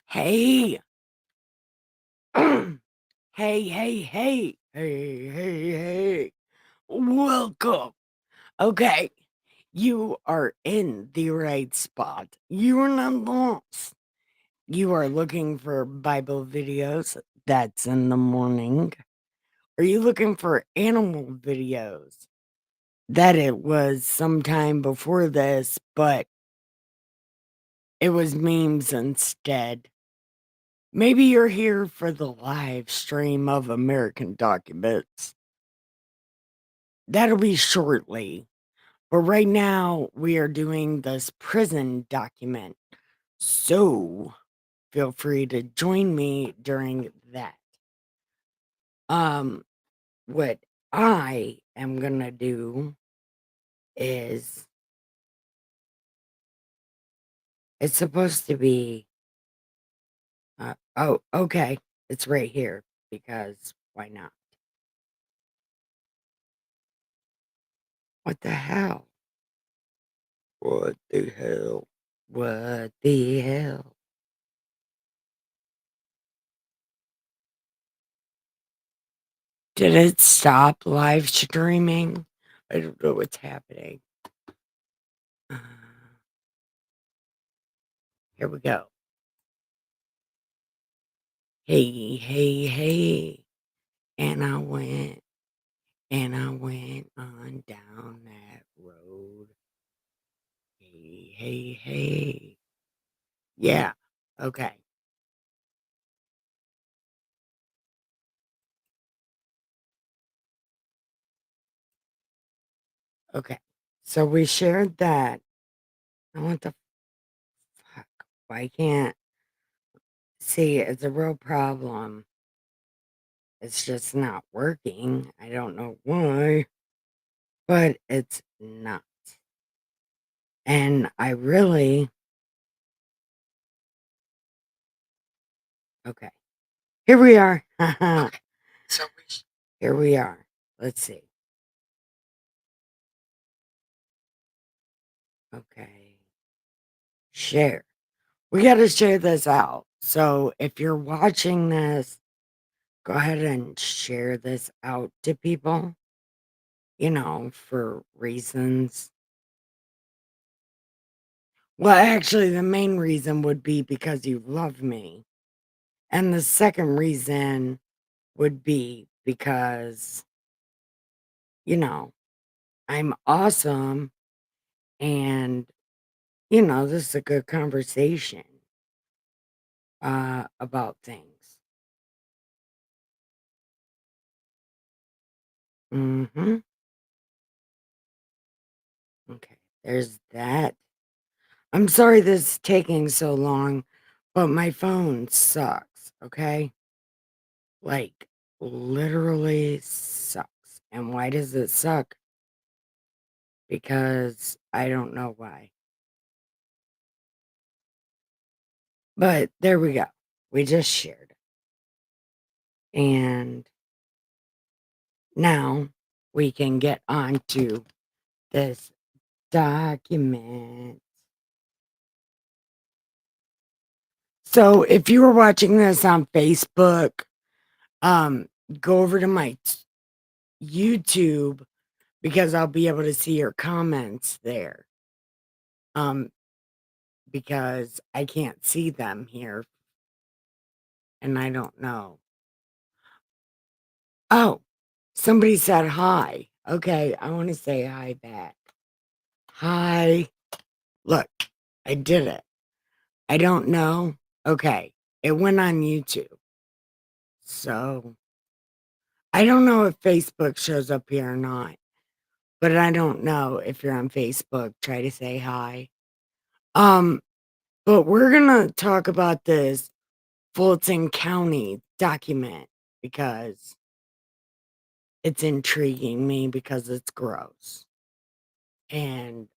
Hey. Hey, hey, hey. Hey, hey, hey. Welcome. Okay. You are in the right spot. You are not lost. You are looking for Bible videos. That's in the morning. Are you looking for animal videos? That it was sometime before this, but it was memes instead. Maybe you're here for the live stream of American Documents. That'll be shortly. But right now, we are doing this prison document. So feel free to join me during that. Um, what I am gonna do is it's supposed to be oh, okay. It's right here because why not? What the hell? What the hell? What the hell? Did it stop live streaming? I don't know what's happening. Uh, Here we go. Hey, hey, hey. And I went on down that road. Hey, hey, hey. Yeah. Okay. Okay. So we shared that. What the fuck? Why can't see? It's a real problem. It's just not working. I don't know why, but it's not. And I really okay. Here we are. Okay. So here we are. Let's see. Okay. Share. We got to share this out. So if you're watching this, go ahead and share this out to people, for reasons. Well, actually, the main reason would be because you love me. And the second reason would be because, you know, I'm awesome and, this is a good conversation about things. Mhm. Okay. There's that. I'm sorry this is taking so long, but my phone sucks, okay? Like, literally sucks. And why does it suck? Because I don't know why. But there we go. We just shared it. And now we can get on to this document. So if you were watching this on Facebook, um, go over to my YouTube because I'll be able to see your comments there. Um, because I can't see them here and I don't know. Oh, somebody said hi. Okay, I want to say hi back. Hi. Look, I did it. I don't know. Okay, it went on YouTube. So I don't know if Facebook shows up here or not, but I don't know if you're on Facebook. Try to say hi. Um, but we're gonna talk about this Fulton County document because it's intriguing me because it's gross. And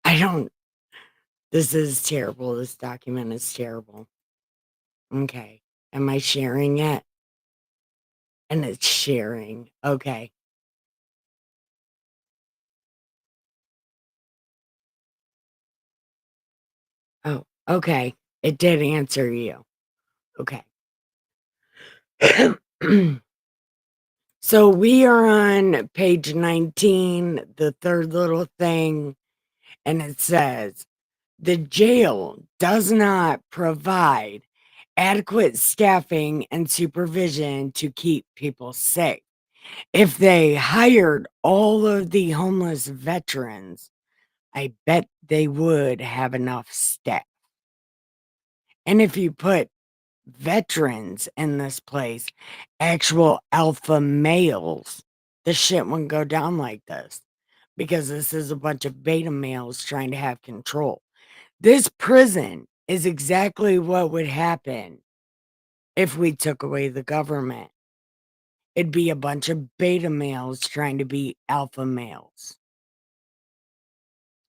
I don't, this is terrible. This document is terrible. Okay. Am I sharing it? And it's sharing. Okay. Oh, okay. It did answer you. Okay. So we are on page 19, the third little thing, and it says the jail does not provide adequate staffing and supervision to keep people safe. If they hired all of the homeless veterans, I bet they would have enough staff. And if you put veterans in this place, actual alpha males, the shit wouldn't go down like this because this is a bunch of beta males trying to have control. This prison is exactly what would happen if we took away the government. It'd be a bunch of beta males trying to be alpha males.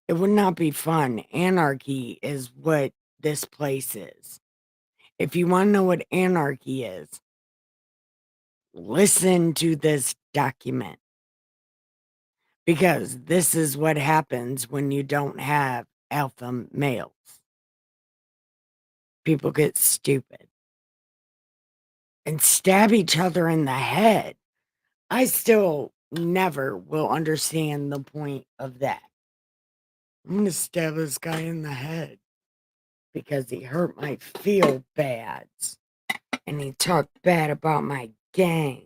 It would not be fun. Anarchy is what this place is. If you want to know what anarchy is, listen to this document because this is what happens when you don't have alpha males. People get stupid and stab each other in the head. I still never will understand the point of that. I'm going to stab this guy in the head because he hurt my feel bads and he talked bad about my gang.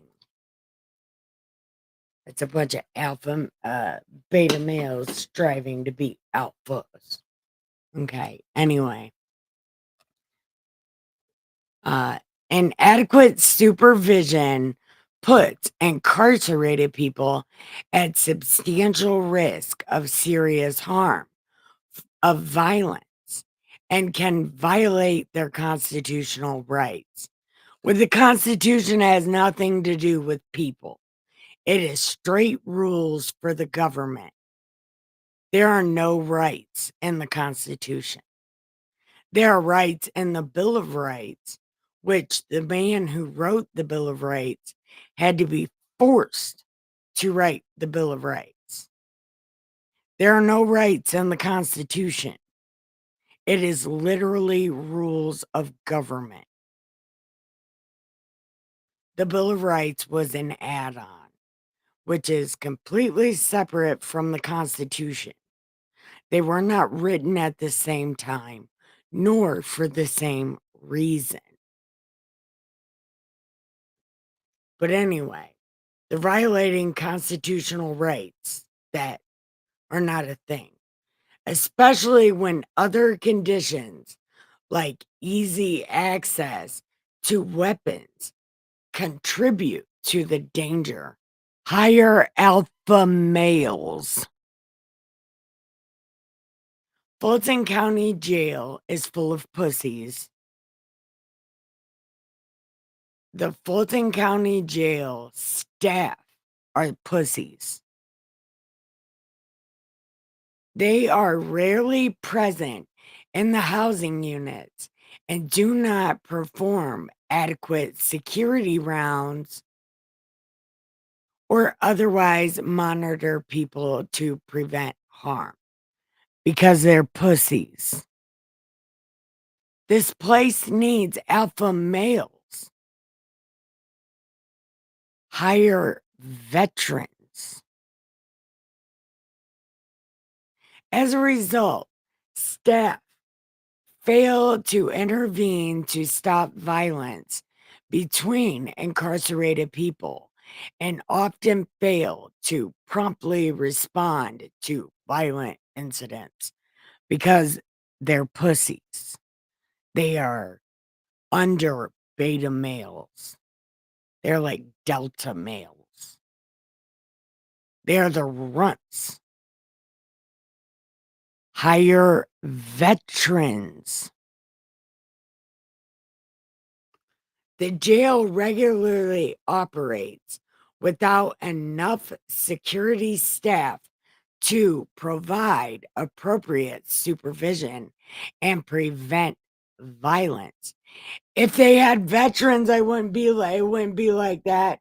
It's a bunch of alpha, beta males striving to be alphas. Okay, anyway. Inadequate supervision puts incarcerated people at substantial risk of serious harm, of violence, and can violate their constitutional rights. Well, the Constitution has nothing to do with people. It is straight rules for the government. There are no rights in the Constitution. There are rights in the Bill of Rights, which the man who wrote the Bill of Rights had to be forced to write the Bill of Rights. There are no rights in the Constitution. It is literally rules of government. The Bill of Rights was an add-on, which is completely separate from the Constitution. They were not written at the same time, nor for the same reason. But anyway, they're violating constitutional rights that are not a thing, especially when other conditions like easy access to weapons contribute to the danger. Higher alpha males. Fulton County Jail is full of pussies. The Fulton County Jail staff are pussies. They are rarely present in the housing units and do not perform adequate security rounds or otherwise monitor people to prevent harm because they're pussies. This place needs alpha males, hire veterans. As a result, staff fail to intervene to stop violence between incarcerated people and often fail to promptly respond to violent incidents because they're pussies. They are under beta males. They're like delta males. They're the runts. Hire veterans. The jail regularly operates without enough security staff to provide appropriate supervision and prevent violence. If they had veterans, it wouldn't be like that.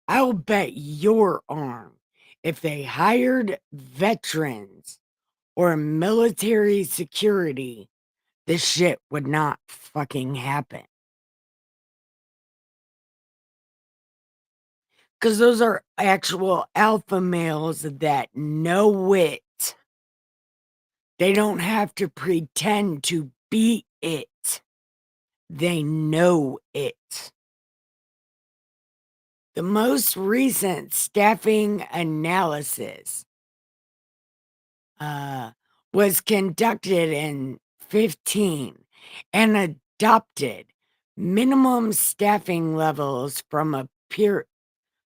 I will bet your arm if they hired veterans or military security, this shit would not fucking happen. Because those are actual alpha males that know it. They don't have to pretend to be it. They know it. The most recent staffing analysis was conducted in 15 and adopted minimum staffing levels from a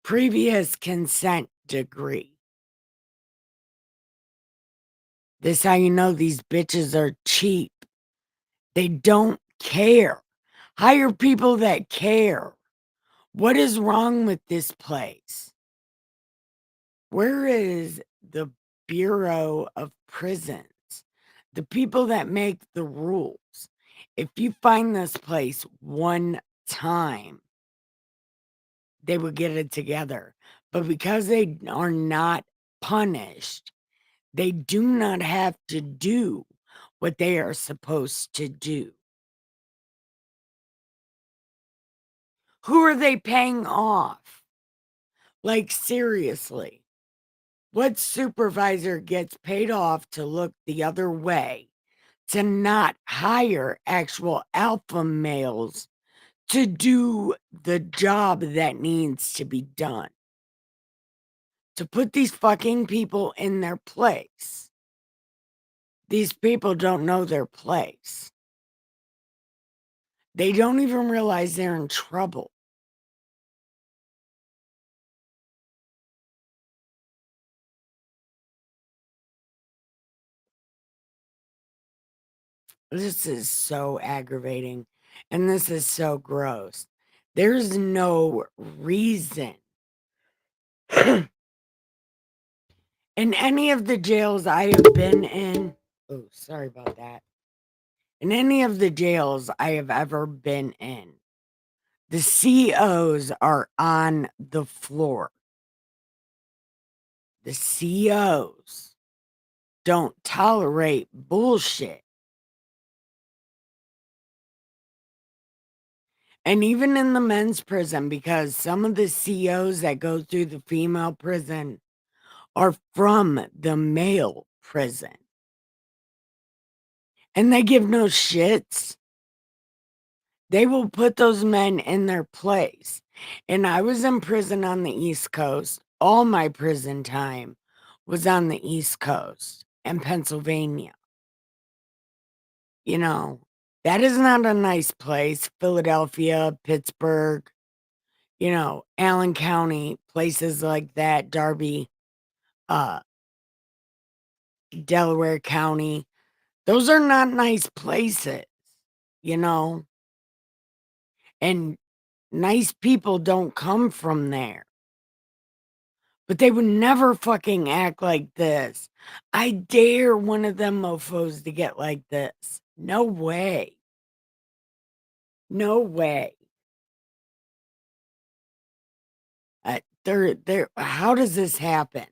previous consent decree. This how you know these bitches are cheap. They don't care. Hire people that care. What is wrong with this place? Where is the Bureau of Prisons? The people that make the rules. If you find this place one time, they would get it together. But because they are not punished, they do not have to do what they are supposed to do. Who are they paying off? Like, seriously, what supervisor gets paid off to look the other way, to not hire actual alpha males to do the job that needs to be done? To put these fucking people in their place. These people don't know their place. They don't even realize they're in trouble. This is so aggravating, and this is so gross. There's no reason in any of the jails I have been in. Oh, sorry about that. In any of the jails I have ever been in, the COs are on the floor. The COs don't tolerate bullshit. And even in the men's prison, because some of the COs that go through the female prison are from the male prison. And they give no shits. They will put those men in their place. And I was in prison on the East Coast. All my prison time was on the East Coast and Pennsylvania. You know, that is not a nice place. Philadelphia, Pittsburgh, Allen County, places like that, Darby, uh, Delaware County. Those are not nice places, you know, and nice people don't come from there. But they would never fucking act like this. I dare one of them mofos to get like this. No way. No way. How does this happen?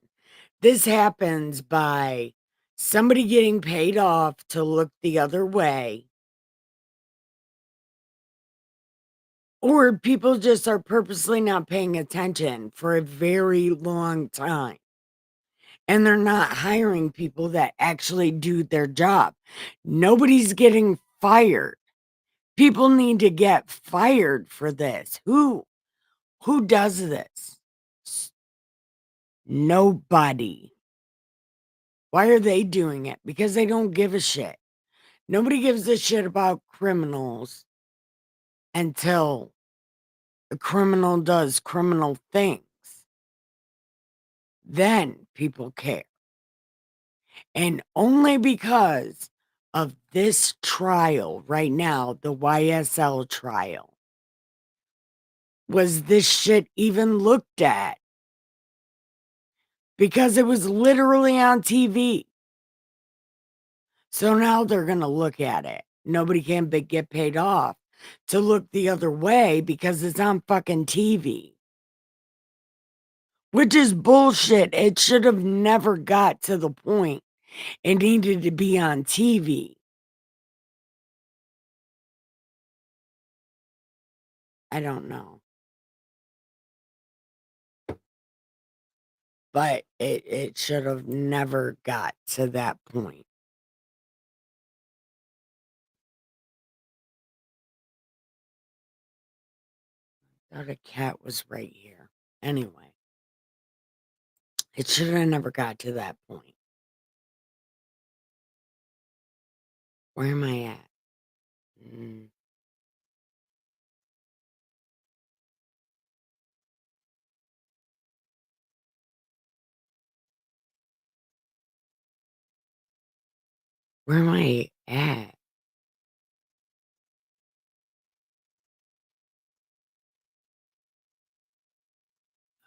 This happens by somebody getting paid off to look the other way, or people just are purposely not paying attention for a very long time. And they're not hiring people that actually do their job. Nobody's getting fired. People need to get fired for this. Who does this? Nobody. Why are they doing it? Because they don't give a shit. Nobody gives a shit about criminals until a criminal does criminal things. Then people care. And only because of this trial right now, the YSL trial, was this shit even looked at. Because it was literally on TV. So now they're going to look at it. Nobody can but get paid off to look the other way because it's on fucking TV. Which is bullshit. It should have never got to the point it needed to be on TV. I don't know. but it should have never got to that point. Thought a cat was right here. Anyway, it should have never got to that point. Where am I at? Mm, where am I at?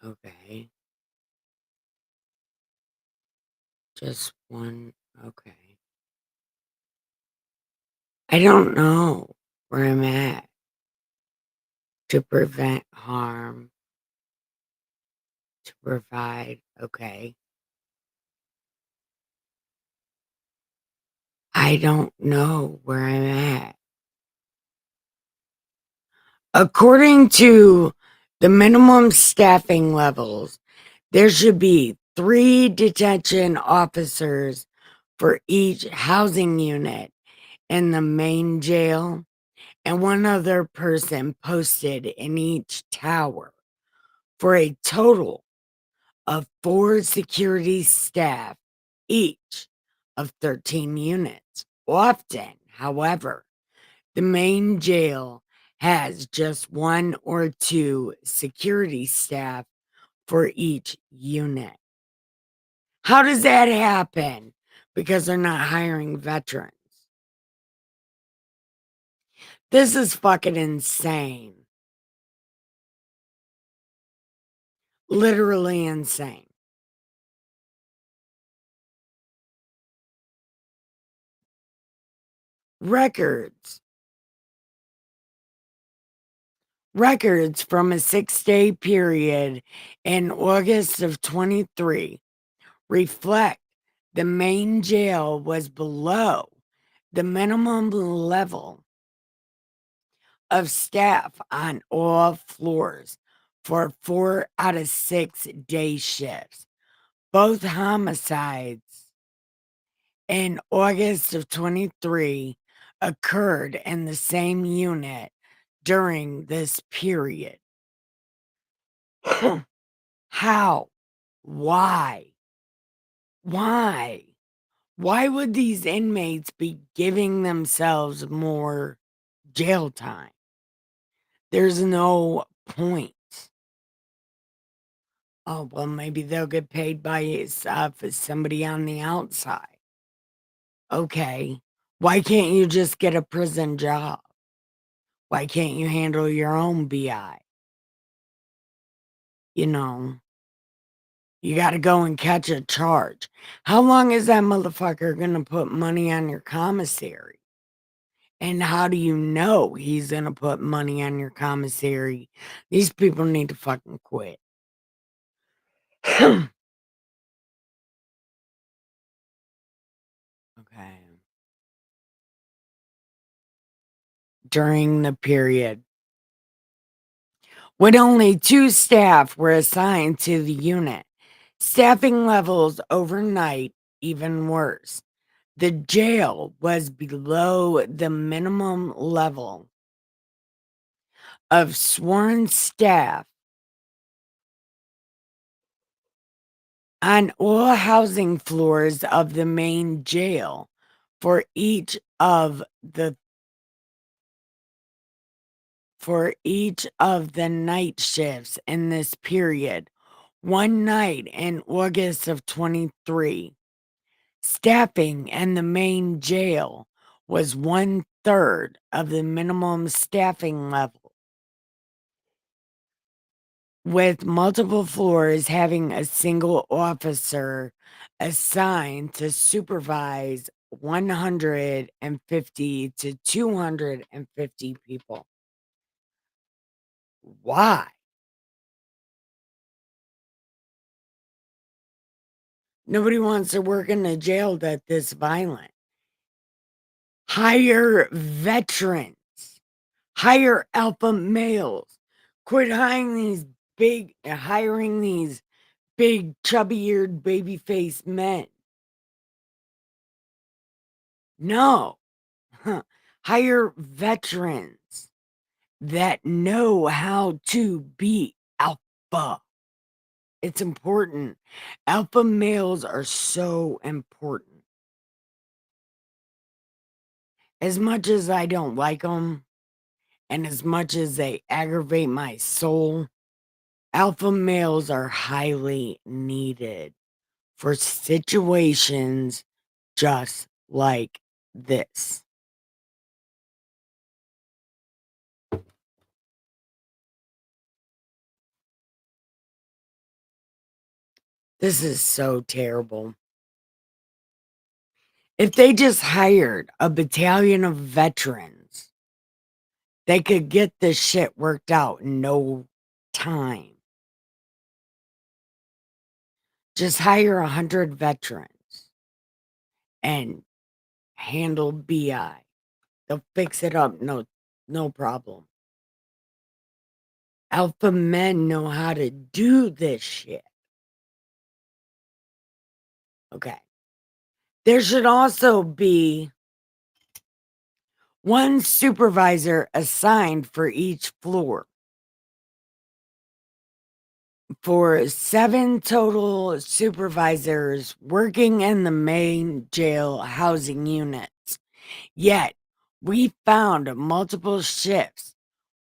Okay. Just one. Okay. I don't know where I'm at. To prevent harm, to provide. Okay. I don't know where I'm at. According to the minimum staffing levels, there should be 3 detention officers for each housing unit in the main jail and 1 other person posted in each tower for a total of 4 security staff each of 13 units. Often, however, the main jail has just 1 or 2 security staff for each unit. How does that happen? Because they're not hiring veterans. This is fucking insane. Literally insane. Records. Records from a 6-day period in August of 23 reflect the main jail was below the minimum level of staff on all floors for 4 out of 6 day shifts. Both homicides in August of 23 occurred in the same unit during this period. How? Why? Why? Why would these inmates be giving themselves more jail time? There's no point. Oh, well, maybe they'll get paid by for somebody on the outside. Okay. Why can't you just get a prison job? Why can't you handle your own BI? You know, you got to go and catch a charge. How long is that motherfucker going to put money on your commissary? And how do you know he's going to put money on your commissary? These people need to fucking quit. Okay. During the period when only 2 staff were assigned to the unit, staffing levels overnight even worse. The jail was below the minimum level of sworn staff on all housing floors of the main jail for each of the night shifts in this period. One night in August of 23, staffing in the main jail was 1/3 of the minimum staffing level, with multiple floors having a single officer assigned to supervise 150 to 250 people. Why? Nobody wants to work in a jail that's this violent. Hire veterans. Hire alpha males. Quit hiring these big, chubby-eared, baby-faced men. No. Hire veterans that know how to be alpha. It's important. Alpha males are so important. As much as I don't like them, and as much as they aggravate my soul, alpha males are highly needed for situations just like this. This is so terrible. If they just hired a battalion of veterans, they could get this shit worked out in no time. Just hire 100 veterans and handle BI. They'll fix it up, no problem. Alpha men know how to do this shit. Okay. There should also be one supervisor assigned for each floor. For 7 total supervisors working in the main jail housing units. Yet, we found multiple shifts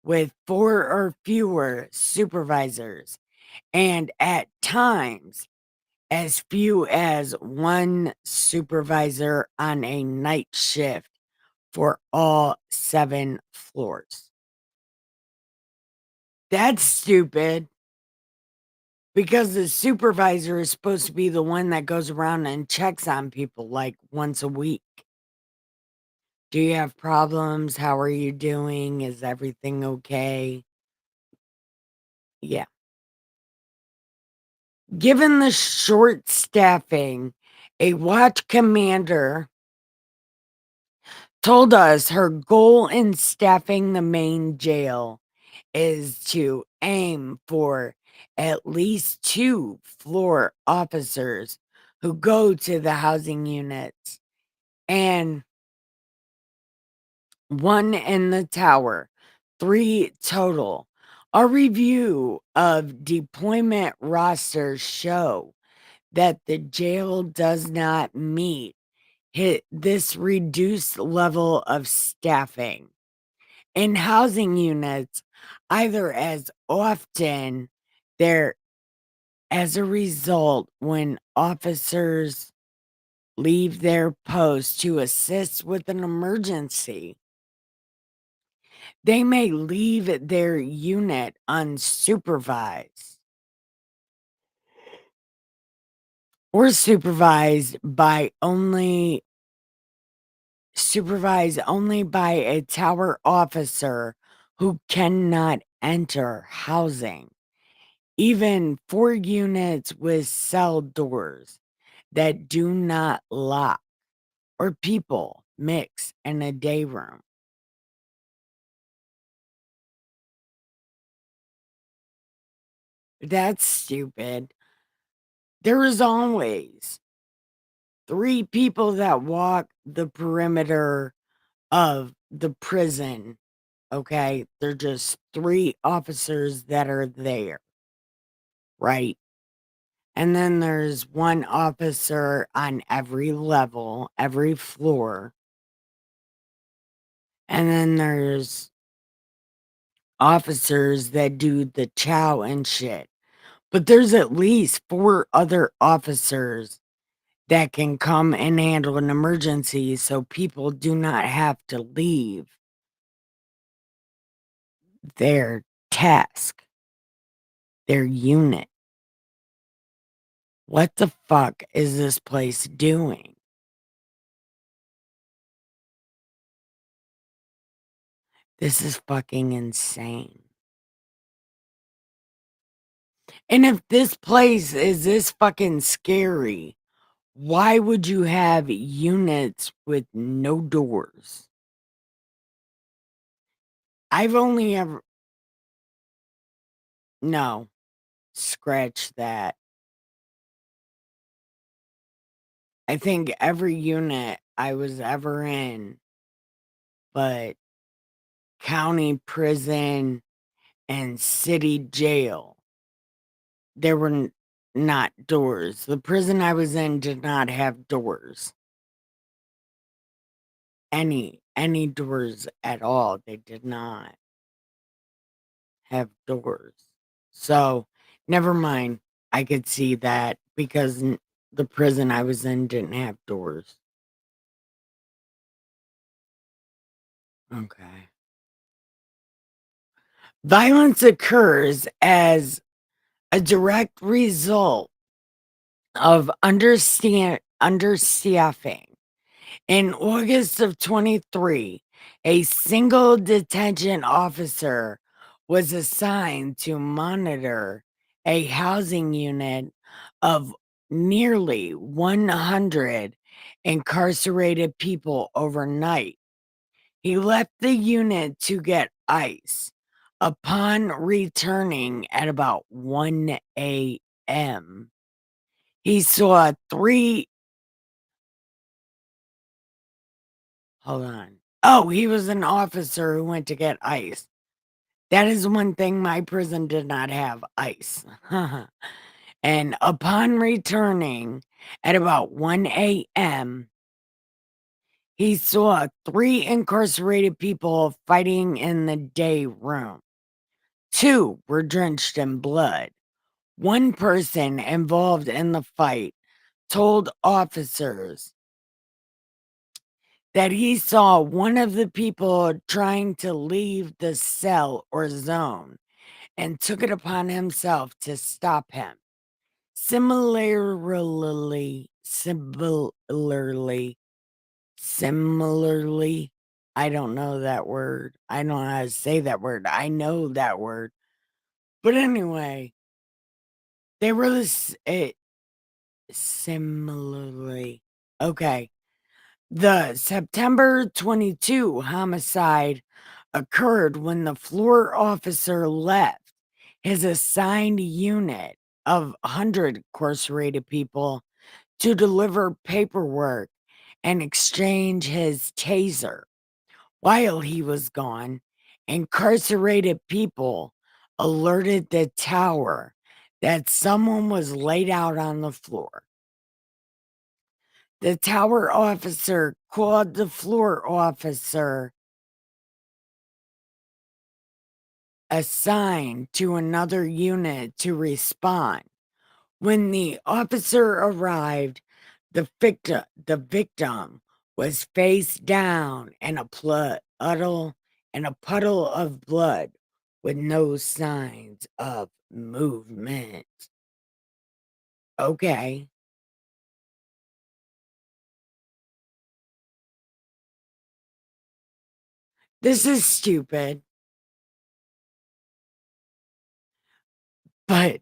with 4 or fewer supervisors, and at times, as few as 1 supervisor on a night shift for all 7 floors. That's stupid. Because the supervisor is supposed to be the one that goes around and checks on people like once a week. Do you have problems? How are you doing? Is everything okay? Yeah. Given the short staffing, a watch commander told us her goal in staffing the main jail is to aim for at least 2 floor officers who go to the housing units and 1 in the tower, 3 total. A review of deployment rosters show that the jail does not meet this reduced level of staffing in housing units either as often. There, as a result, when officers leave their post to assist with an emergency, they may leave their unit unsupervised or supervised only by a tower officer who cannot enter housing. Even 4 units with cell doors that do not lock or people mix in a day room. That's stupid. There is always 3 people that walk the perimeter of the prison, okay? They're just 3 officers that are there, right? And then there's 1 officer on every level, every floor. And then there's officers that do the chow and shit. But there's at least 4 other officers that can come and handle an emergency so people do not have to leave their task, their unit. What the fuck is this place doing? This is fucking insane. And if this place is this fucking scary, why would you have units with no doors? I've only ever. No, scratch that. I think every unit I was ever in, but county prison and city jail, there were not doors. The prison I was in did not have doors. Any doors at all. They did not have doors. So, never mind. I could see that because the prison I was in didn't have doors. Okay. Violence occurs as a direct result of understaffing. In August of 23, a single detention officer was assigned to monitor a housing unit of nearly 100 incarcerated people overnight. He left the unit to get ice. Upon returning at about 1 a.m., he saw three. Hold on. Oh, he was an officer who went to get ice. That is one thing my prison did not have, ice. And upon returning at about 1 a.m., he saw three incarcerated people fighting in the day room. Two were drenched in blood. One person involved in the fight told officers that he saw one of the people trying to leave the cell or zone and took it upon himself to stop him. Similarly, I don't know that word. I don't know how to say that word. I know that word. But anyway, they were similarly. Okay. The September 22 homicide occurred when the floor officer left his assigned unit of 100 incarcerated people to deliver paperwork and exchange his taser. While he was gone, incarcerated people alerted the tower that someone was laid out on the floor. The tower officer called the floor officer assigned to another unit to respond. When the officer arrived, the victim was face down in a puddle of blood with no signs of movement. Okay. This is stupid, but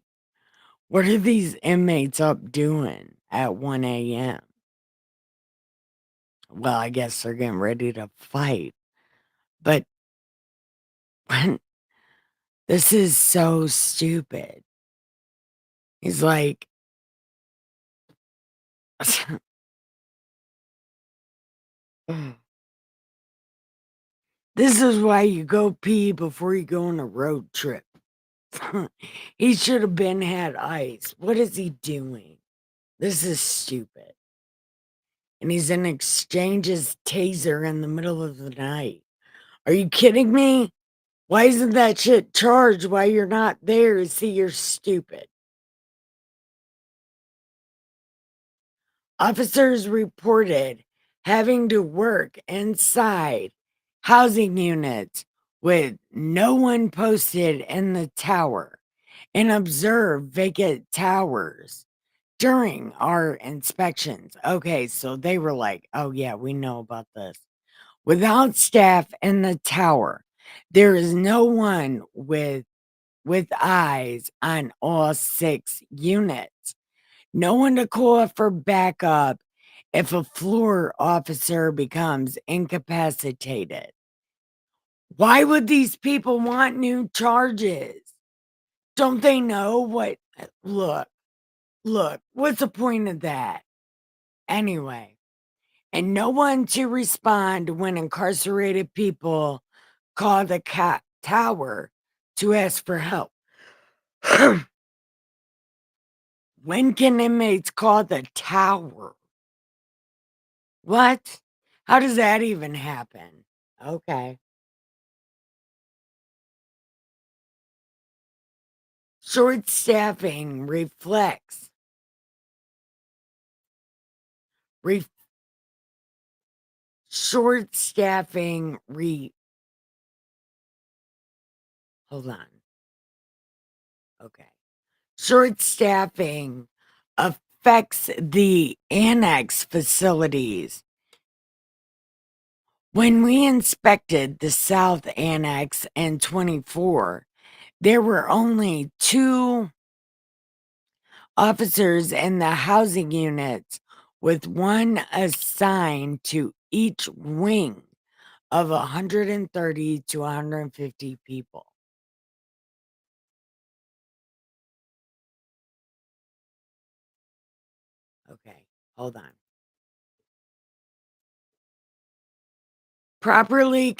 what are these inmates up doing at 1 a.m.? Well, I guess they're getting ready to fight, but when this is so stupid. He's like, this is why you go pee before you go on a road trip. He should have been had ice. What is he doing? This is stupid. And he's in exchanges taser in the middle of the night. Are you kidding me? Why isn't that shit charged while you're not there? See, you're stupid. Officers reported having to work inside housing units with no one posted in the tower and observe vacant towers during our inspections. Okay, so they were like, oh, yeah, we know about this. Without staff in the tower, there is no one with eyes on all 6 units. No one to call for backup if a floor officer becomes incapacitated. Why would these people want new charges? Don't they know what? Look, what's the point of that? Anyway, and no one to respond when incarcerated people call the tower to ask for help. When can inmates call the tower? What? How does that even happen? Okay. Short staffing reflects re- short staffing hold on. Okay. Short staffing affects the annex facilities. When we inspected the South Annex in 24, there were only 2 officers in the housing units, with 1 assigned to each wing of 130 to 150 people. Okay, hold on. Properly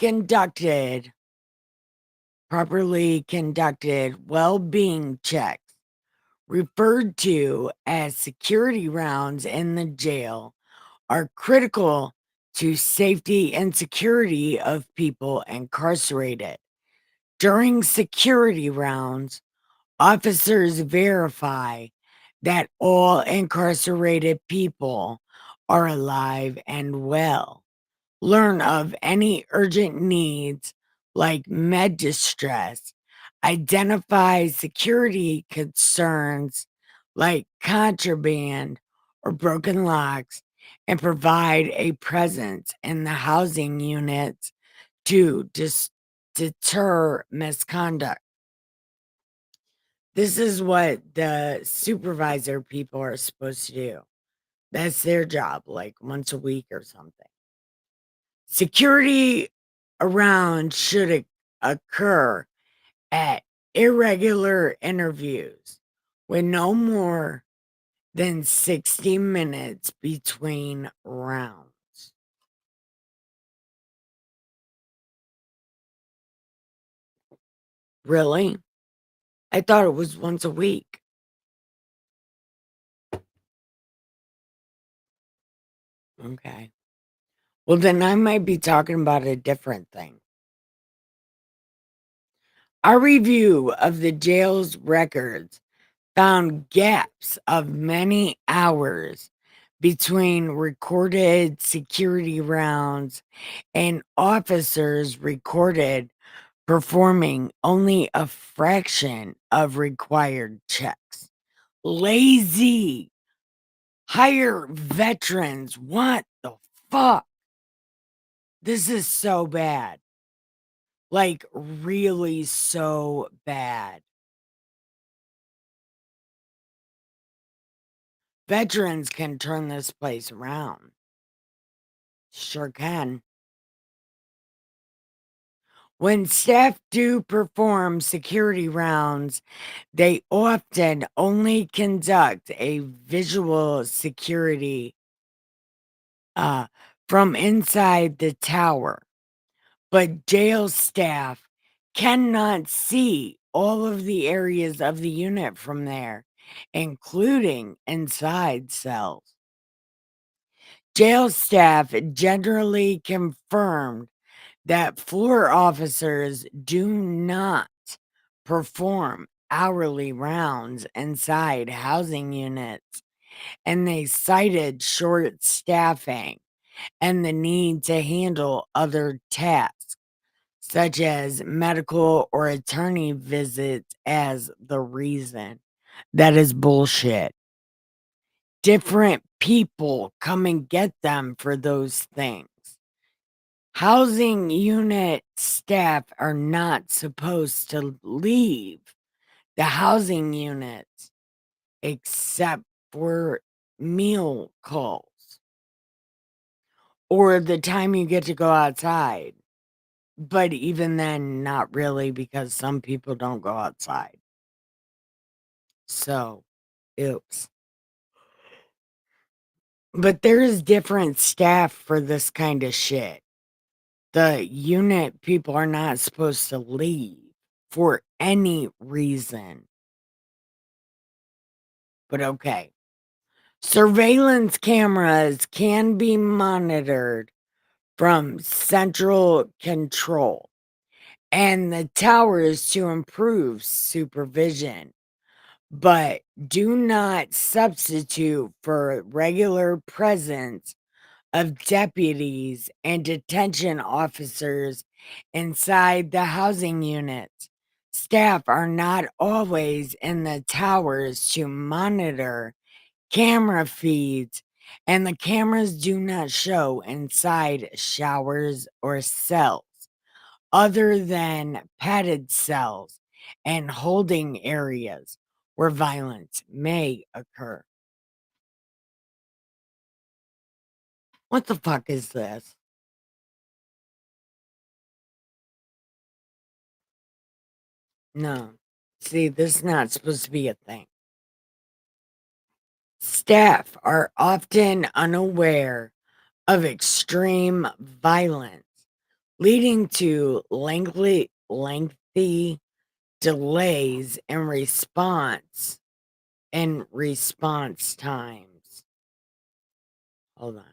conducted well-being checks, referred to as security rounds in the jail, are critical to safety and security of people incarcerated. During security rounds, officers verify that all incarcerated people are alive and well, learn of any urgent needs like med distress, identify security concerns like contraband or broken locks, and provide a presence in the housing units to deter misconduct. This is what the supervisor people are supposed to do. That's their job, like once a week or something. Security around should occur at irregular interviews with no more than 60 minutes between rounds. Really? I thought it was once a week. Okay. Well, then I might be talking about a different thing. Our review of the jail's records found gaps of many hours between recorded security rounds and officers recorded performing only a fraction of required checks. Lazy. Hire veterans. What the fuck? This is so bad. Like, really so bad. Veterans can turn this place around. Sure can. When staff do perform security rounds, they often only conduct a visual security uh, from inside the tower, but jail staff cannot see all of the areas of the unit from there, including inside cells. Jail staff generally confirmed that floor officers do not perform hourly rounds inside housing units, and they cited short staffing and the need to handle other tasks, such as medical or attorney visits, as the reason. That is bullshit. Different people come and get them for those things. Housing unit staff are not supposed to leave the housing units except for meal calls or the time you get to go outside. But even then, not really, because some people don't go outside. So, oops. But there's different staff for this kind of shit. The unit people are not supposed to leave for any reason. But okay. Surveillance cameras can be monitored from central control and the towers to improve supervision, but do not substitute for regular presence of deputies and detention officers inside the housing units. Staff are not always in the towers to monitor camera feeds, and the cameras do not show inside showers or cells other than padded cells and holding areas where violence may occur. What the fuck is this? No. See, this is not supposed to be a thing. Staff are often unaware of extreme violence, leading to lengthy delays in response times. Hold on.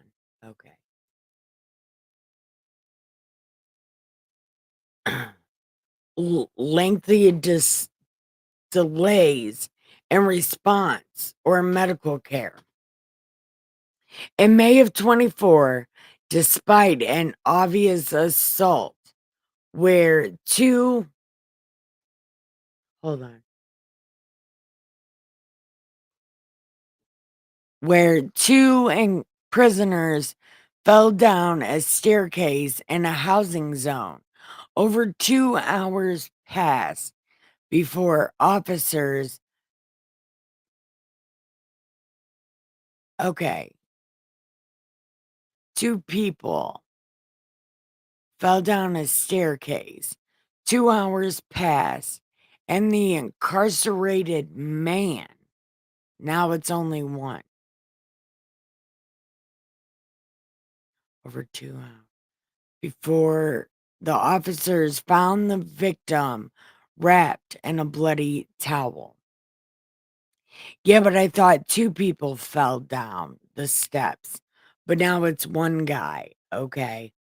Okay. Lengthy delays in response or medical care. In May of 24, despite an obvious assault where hold on, where prisoners fell down a staircase in a housing zone. Over 2 hours passed before officers, okay, two people fell down a staircase. 2 hours passed, and the incarcerated man, now it's only one, over 2 hours, before the officers found the victim wrapped in a bloody towel. Yeah, but I thought two people fell down the steps, but now it's one guy. Okay.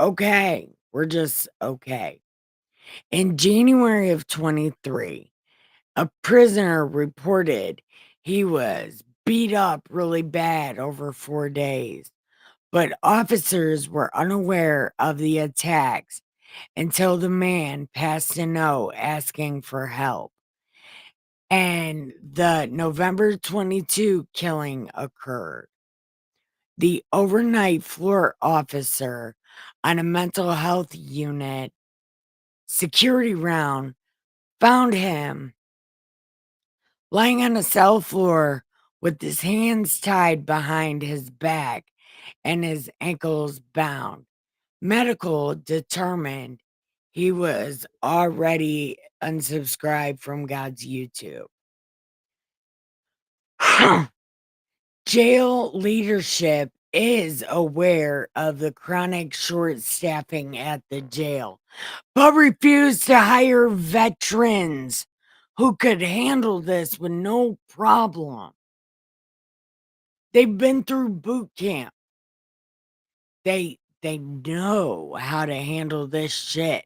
Okay. We're just okay. In January of 23, a prisoner reported he was beat up really bad over 4 days, but officers were unaware of the attacks until the man passed a note asking for help. And the November 22 killing occurred. The overnight floor officer on a mental health unit security round found him lying on a cell floor with his hands tied behind his back and his ankles bound. Medical determined he was already unsubscribed from God's YouTube. Jail leadership is aware of the chronic short staffing at the jail, but refused to hire veterans who could handle this with no problem. They've been through boot camp. They know how to handle this shit.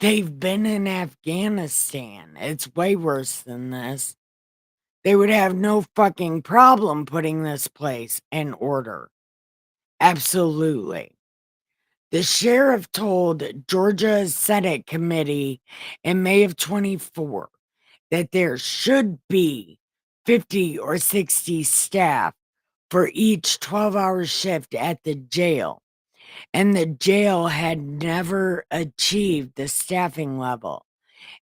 They've been in Afghanistan. It's way worse than this. They would have no fucking problem putting this place in order. Absolutely. The sheriff told Georgia's Senate committee in May of 24 that there should be 50 or 60 staff for each 12-hour shift at the jail, and the jail had never achieved the staffing level.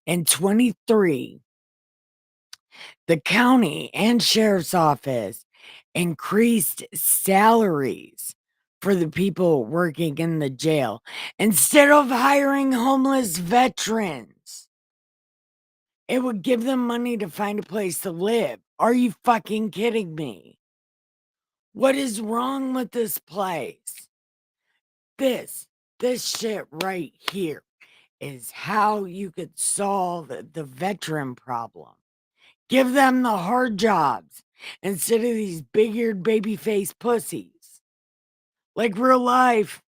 In 23, the county and sheriff's office increased salaries for the people working in the jail instead of hiring homeless veterans. It would give them money to find a place to live. Are you fucking kidding me? What is wrong with this place? This shit right here is how you could solve the veteran problem. Give them the hard jobs instead of these big-eared baby-faced pussies. Like real life.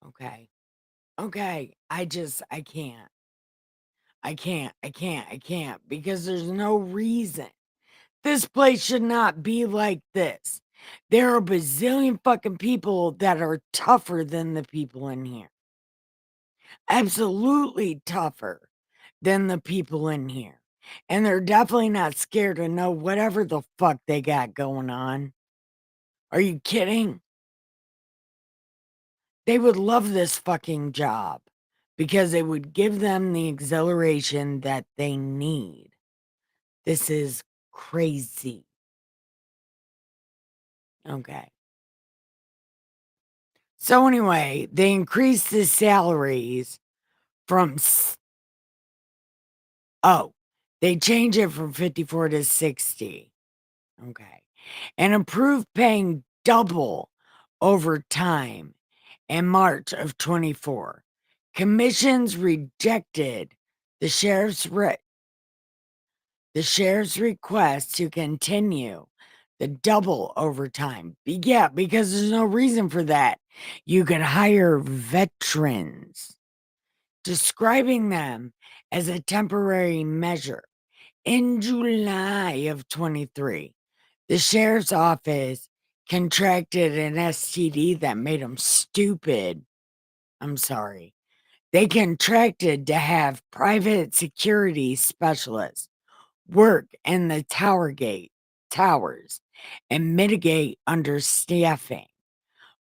Okay. Okay. I can't. I can't because there's no reason. This place should not be like this. There are a bazillion fucking people that are tougher than the people in here. Absolutely tougher than the people in here. And they're definitely not scared to know whatever the fuck they got going on. Are you kidding? They would love this fucking job because it would give them the exhilaration that they need. This is crazy. Okay. So anyway, they increased the salaries from they change it from 54 to 60. Okay. And improved paying double over time in March of 24. Commissions rejected the sheriff's request to continue the double overtime. Yeah, because there's no reason for that. You could hire veterans, describing them as a temporary measure. In July of 23, the sheriff's office contracted an STD that made them stupid. I'm sorry. They contracted to have private security specialists work in the towers and mitigate understaffing.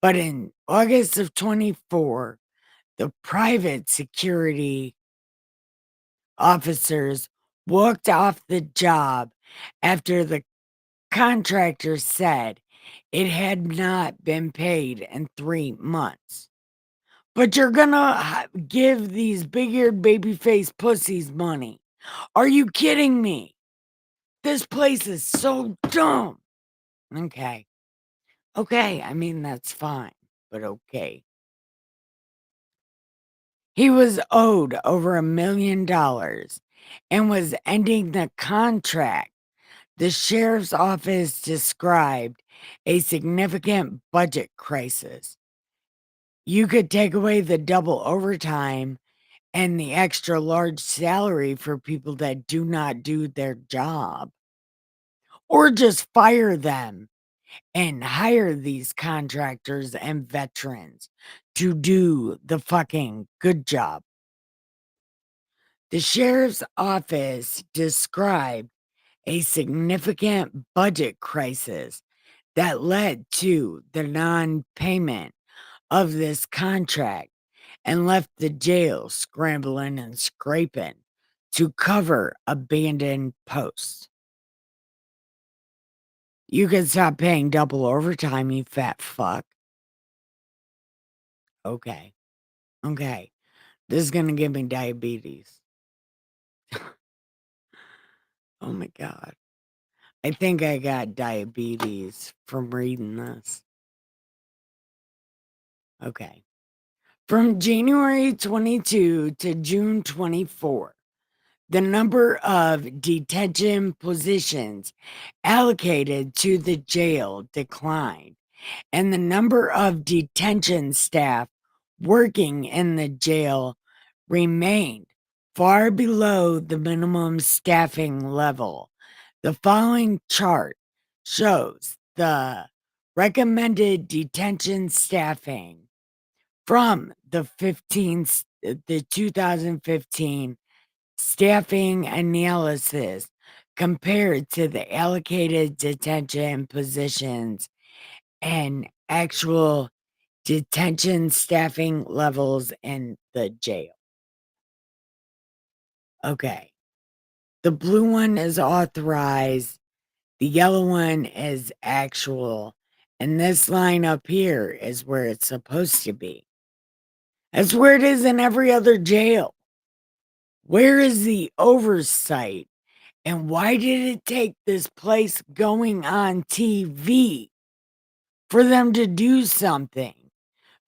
But in August of 24, the private security officers walked off the job after the contractor said it had not been paid in 3 months. But you're gonna give these big-eared baby-faced pussies money. Are you kidding me? This place is so dumb. Okay. Okay, I mean, that's fine, but okay. He was owed over $1 million and was ending the contract. The sheriff's office described a significant budget crisis. You could take away the double overtime and the extra large salary for people that do not do their job, or just fire them and hire these contractors and veterans to do the fucking good job. The sheriff's office described a significant budget crisis that led to the non-payment of this contract and left the jail scrambling and scraping to cover abandoned posts. You can stop paying double overtime, you fat fuck. Okay. Okay. This is going to give me diabetes. Oh my God. I think I got diabetes from reading this. Okay. From January 22 to June 24, the number of detention positions allocated to the jail declined, and the number of detention staff working in the jail remained far below the minimum staffing level. The following chart shows the recommended detention staffing from the 2015 staffing analysis compared to the allocated detention positions and actual detention staffing levels in the jail. Okay. The blue one is authorized. The yellow one is actual. And this line up here is where it's supposed to be. That's where it is in every other jail. Where is the oversight And why did it take this place going on TV for them to do something?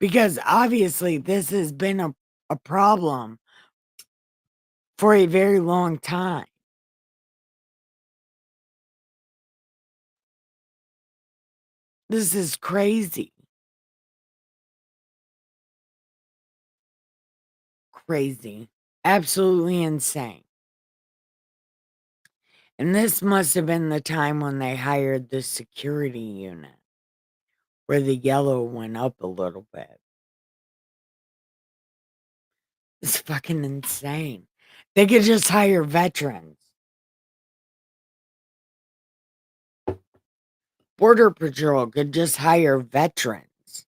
Because obviously this has been a problem for a very long time. This is crazy. Crazy. Absolutely insane. And this must have been the time when they hired the security unit where the yellow went up a little bit. It's fucking insane. They could just hire veterans. Border Patrol could just hire veterans.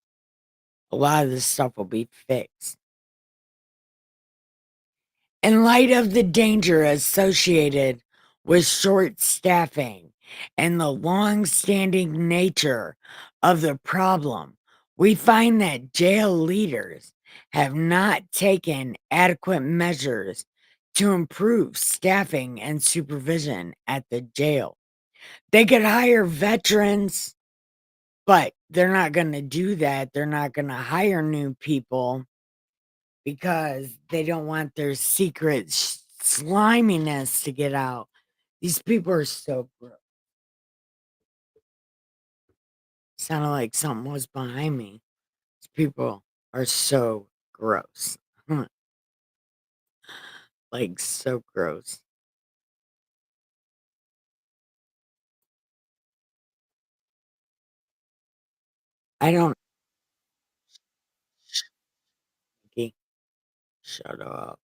A lot of this stuff will be fixed. In light of the danger associated with short staffing and the long-standing nature of the problem, we find that jail leaders have not taken adequate measures to improve staffing and supervision at the jail. They could hire veterans, but they're not going to do that. They're not going to hire new people because they don't want their secret sliminess to get out. These people are so gross. Sounded like something was behind me. These people are so gross. Like, so gross. I don't. Nikki, shut up.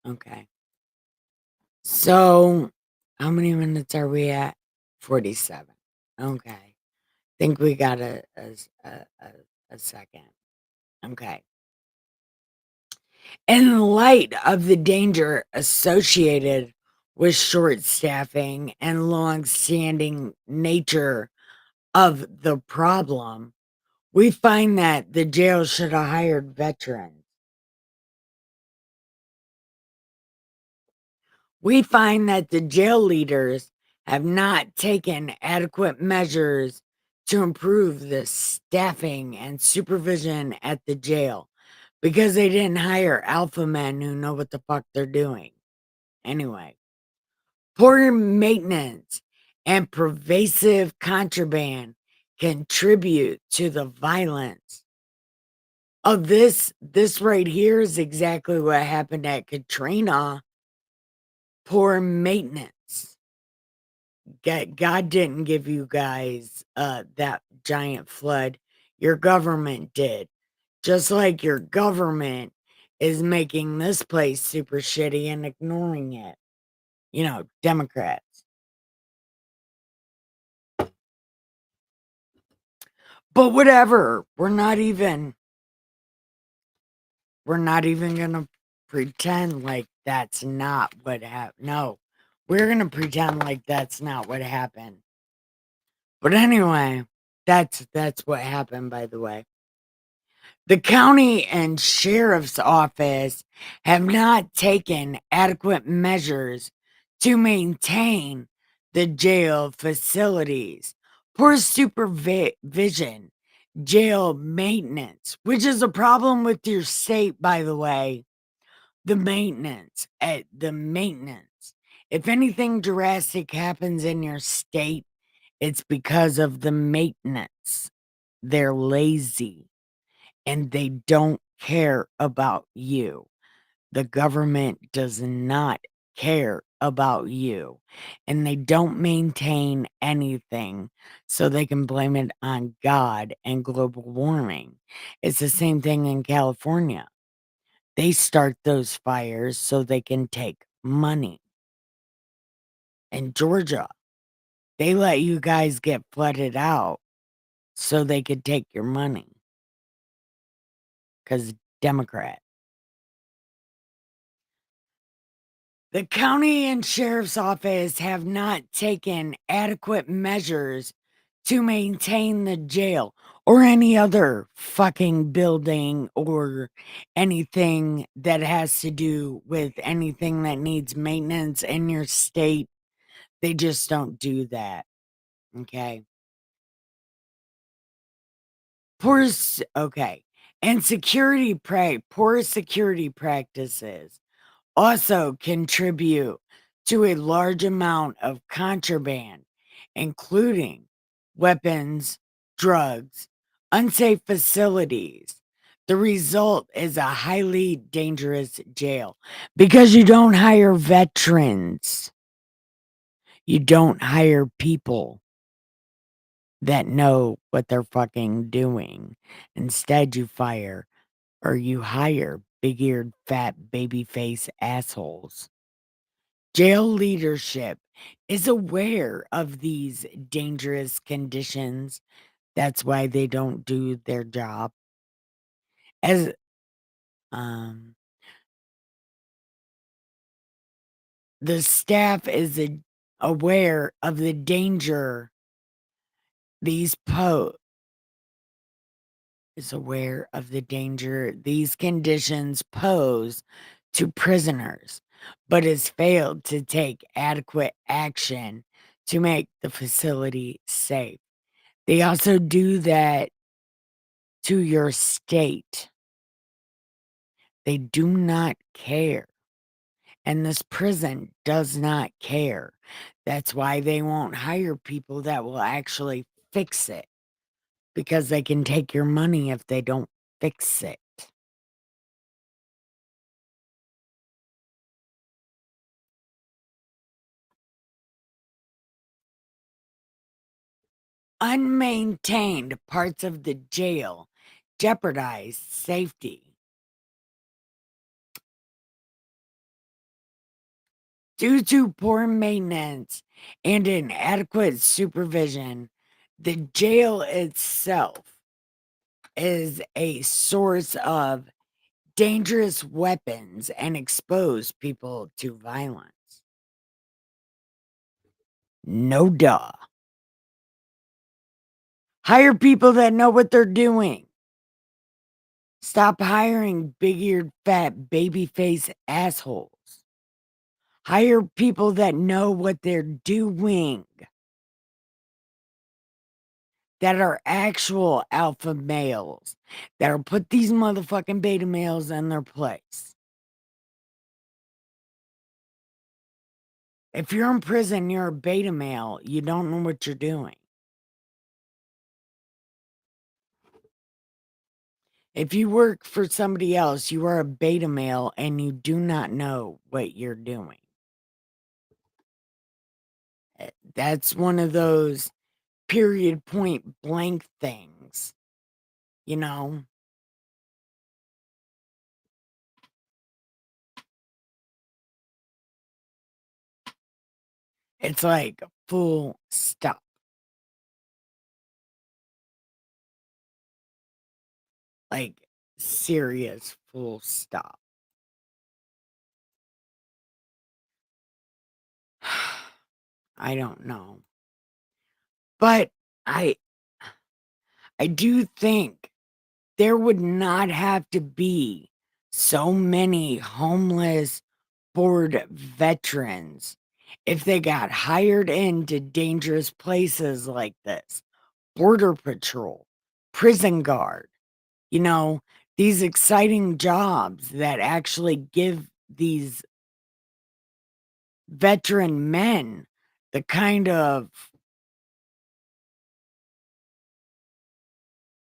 Okay. So, how many minutes are we at? 47. Okay. Think we got a second. Okay. In light of the danger associated with short staffing and long-standing nature of the problem, we find that the jail should have hired veterans. We find that the jail leaders have not taken adequate measures to improve the staffing and supervision at the jail because they didn't hire alpha men who know what the fuck they're doing. Anyway, poor maintenance and pervasive contraband contribute to the violence. Oh, this right here is exactly what happened at Katrina. Poor maintenance. God didn't give you guys that giant flood. Your government did. Just like your government is making this place super shitty and ignoring it. You know, Democrats. But whatever. We're not even gonna pretend like that's not what happened. No. We're gonna pretend like that's not what happened. But anyway, that's what happened, by the way. The county and sheriff's office have not taken adequate measures to maintain the jail facilities. Poor supervision, jail maintenance, which is a problem with your state, by the way. The maintenance. If anything drastic happens in your state, it's because of the maintenance. They're lazy and they don't care about you. The government does not care about you, and they don't maintain anything so they can blame it on God and global warming. It's the same thing in California. They start those fires so they can take money. In Georgia, they let you guys get flooded out so they could take your money. Because Democrat. The county and sheriff's office have not taken adequate measures to maintain the jail or any other fucking building or anything that has to do with anything that needs maintenance in your state. They just don't do that. Okay. Okay. And poor security practices also contribute to a large amount of contraband, including weapons, drugs, unsafe facilities. The result is a highly dangerous jail because you don't hire veterans. You don't hire people that know what they're fucking doing. Instead, you hire big eared, fat, baby face assholes. Jail leadership is aware of these dangerous conditions. That's why they don't do their job. As um, the staff is aware of the danger these pose is aware of the danger these conditions pose to prisoners, but has failed to take adequate action to make the facility safe. They also do that to your state. They do not care. And this prison does not care. That's why they won't hire people that will actually fix it, because they can take your money if they don't fix it. Unmaintained parts of the jail jeopardize safety. Due to poor maintenance and inadequate supervision, the jail itself is a source of dangerous weapons and expose people to violence. No duh. Hire people that know what they're doing. Stop hiring big-eared, fat, baby-face assholes. Hire people that know what they're doing, that are actual alpha males, that'll put these motherfucking beta males in their place. If you're in prison, you're a beta male, you don't know what you're doing. If you work for somebody else, you are a beta male and you do not know what you're doing. That's one of those period point blank things, you know? It's like full stop. Like serious full stop. I don't know. But I I do think there would not have to be so many homeless bored veterans if they got hired into dangerous places like this. Border patrol, prison guard, you know, these exciting jobs that actually give these veteran men the kind of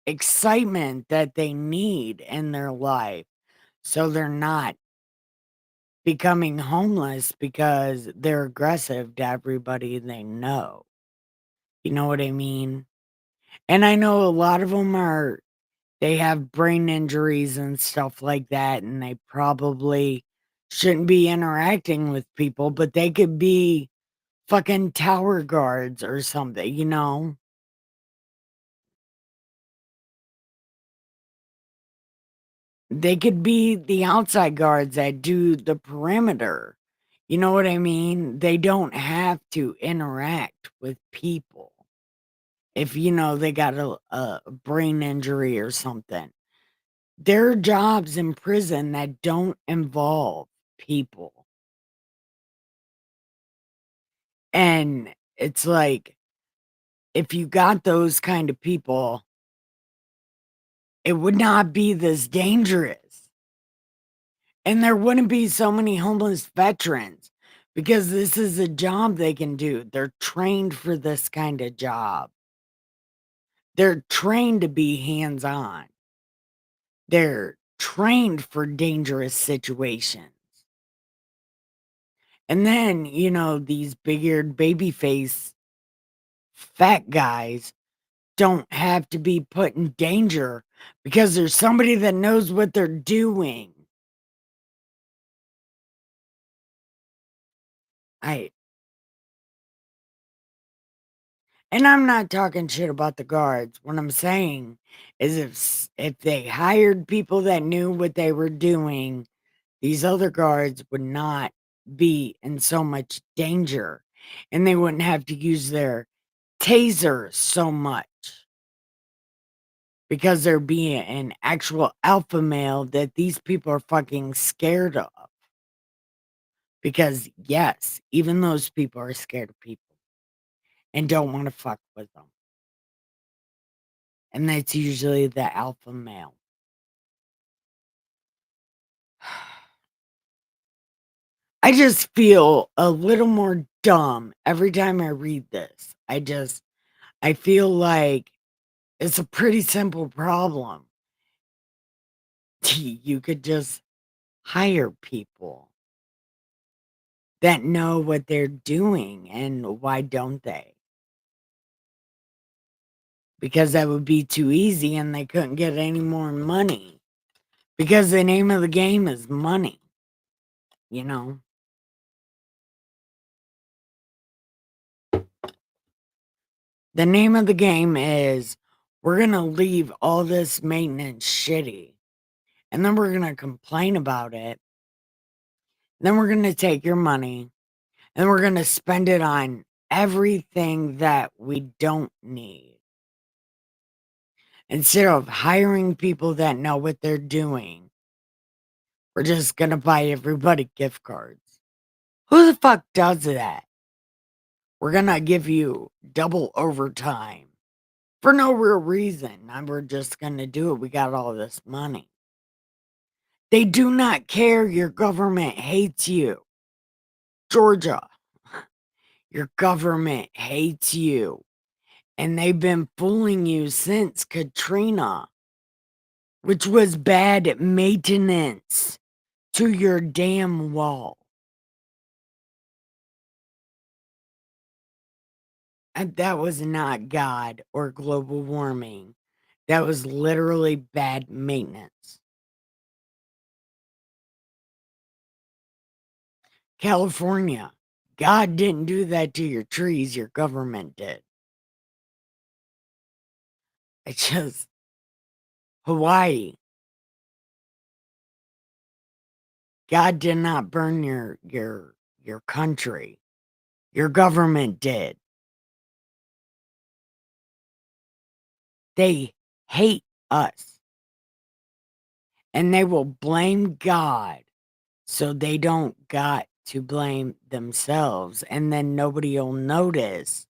excitement that they need in their life, so they're not becoming homeless because they're aggressive to everybody they know. You know what I mean? And I know a lot of them they have brain injuries and stuff like that, and they probably shouldn't be interacting with people, but they could be fucking tower guards or something, you know? They could be the outside guards that do the perimeter. You know what I mean? They don't have to interact with people. if, they got a brain injury or something. There are jobs in prison that don't involve people. And it's like, if you got those kind of people, it would not be this dangerous. And there wouldn't be so many homeless veterans because this is a job they can do. They're trained for this kind of job. They're trained to be hands-on. They're trained for dangerous situations. And then, these big-eared baby-face fat guys don't have to be put in danger because there's somebody that knows what they're doing. I and I'm not talking shit about the guards. What I'm saying is if they hired people that knew what they were doing, these other guards would not be in so much danger and they wouldn't have to use their taser so much because there being an actual alpha male that these people are fucking scared of. Because yes, even those people are scared of people and don't want to fuck with them. And that's usually the alpha male. I just feel a little more dumb every time I read this. I feel like it's a pretty simple problem. You could just hire people that know what they're doing, and why don't they? Because that would be too easy and they couldn't get any more money. Because the name of the game is money, you know? The name of the game is we're gonna leave all this maintenance shitty, and then we're gonna complain about it. Then we're gonna take your money, and we're gonna spend it on everything that we don't need. Instead of hiring people that know what they're doing, we're just gonna buy everybody gift cards. Who the fuck does that? We're gonna give you double overtime for no real reason. And we're just gonna do it. We got all this money. They do not care. Your government hates you. Georgia, your government hates you. And they've been fooling you since Katrina, which was bad maintenance to your damn wall. And that was not God or global warming. That was literally bad maintenance. California, God didn't do that to your trees, your government did. It's just Hawaii. God did not burn your country. Your government did. They hate us. And they will blame God so they don't got to blame themselves. And then nobody will notice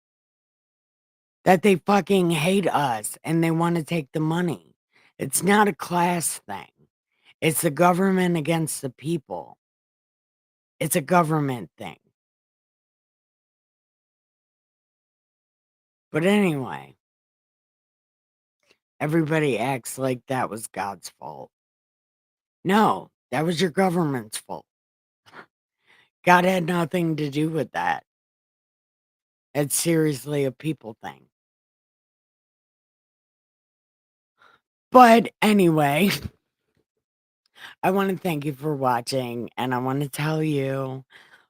that they fucking hate us and they want to take the money. It's not a class thing. It's the government against the people. It's a government thing. But anyway, everybody acts like that was God's fault. No, that was your government's fault. God had nothing to do with that. It's seriously a people thing. But anyway, I want to thank you for watching, and I want to tell you,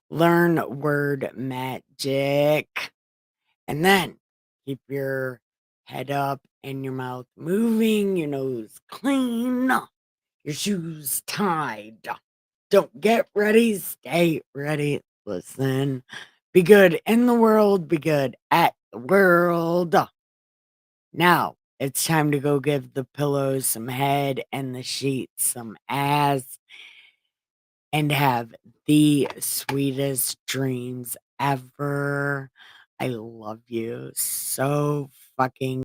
learn word magic. And then keep your head up and your mouth moving, your nose clean, your shoes tied. Don't get ready, stay ready. Listen, be good in the world, be good at the world. Now it's time to go give the pillows some head and the sheets some ass and have the sweetest dreams ever. I love you so fucking